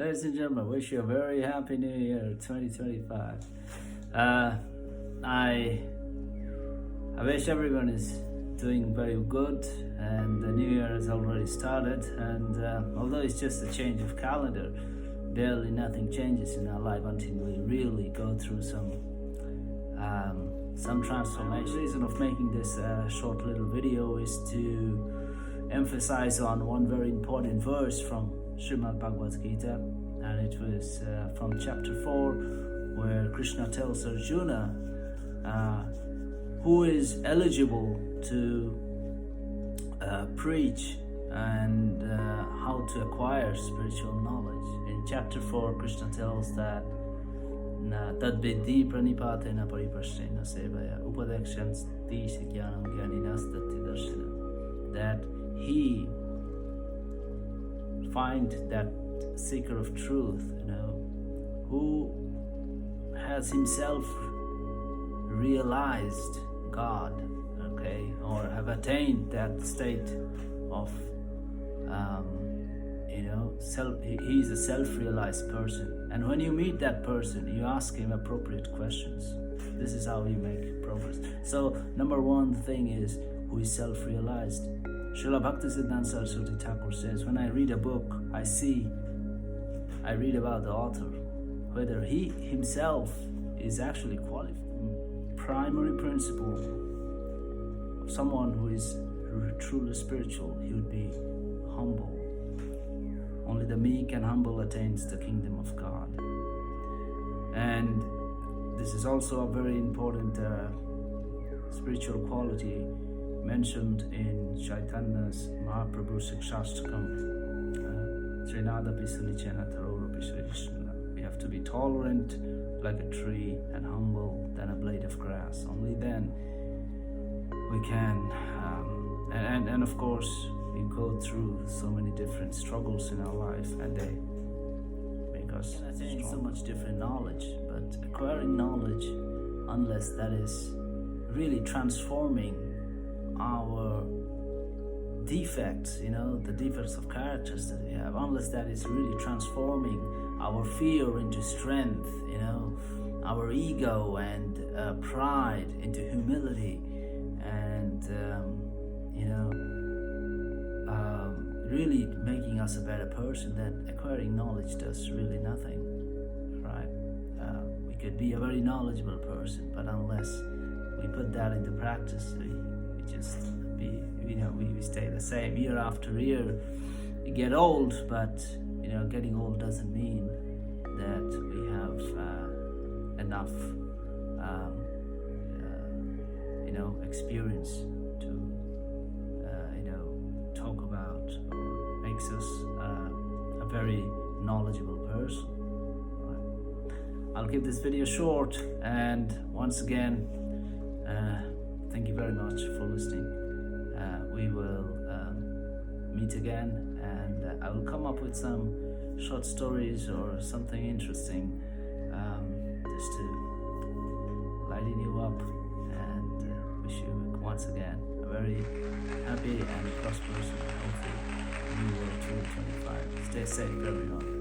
Ladies and gentlemen, wish you a very happy new year 2025. I wish everyone is doing very good, and the new year has already started, and although it's just a change of calendar, barely nothing changes in our life until we really go through some transformation. The reason of making this short little video is to emphasize on one very important verse from Bhagwat Gita, and it was from chapter 4, where Krishna tells Arjuna who is eligible to preach and how to acquire spiritual knowledge. In chapter 4, Krishna tells that tad vidhi pranipatena pariprashrena sevaya upadekshans tisha jnanam jnaninastati darshana, that he find that seeker of truth, who has himself realized God, or have attained that state of, he's a self-realized person. And when you meet that person, you ask him appropriate questions. This is how you make progress. So, number one thing is, who is self-realized? Srila Bhaktisiddhanta Saraswati Thakur says, when I read a book, I read about the author, whether he himself is actually qualified. Primary principle of someone who is truly spiritual, he would be humble. Only the meek and humble attains the kingdom of God. And this is also a very important spiritual quality mentioned in Chaitanya's Mahaprabhu Sikshastakam, Srinada Pisalichana Tarora Pisarishna. We have to be tolerant like a tree and humble than a blade of grass. Only then we can, and of course, we go through so many different struggles in our life, and they make us attain so much different knowledge. But acquiring knowledge, unless that is really transforming our defects, the defects of characters that we have, unless that is really transforming our fear into strength, our ego and pride into humility, and really making us a better person, then acquiring knowledge does really nothing, right? We could be a very knowledgeable person, but unless we put that into practice, we stay the same year after year. We get old, but getting old doesn't mean that we have enough experience to talk about, or makes us a very knowledgeable person. Right? I'll keep this video short, and once again, thank you very much for listening. We will meet again, and I will come up with some short stories or something interesting, just to lighten you up, and wish you once again a very happy and prosperous and healthy New Year 2025. Stay safe, everyone.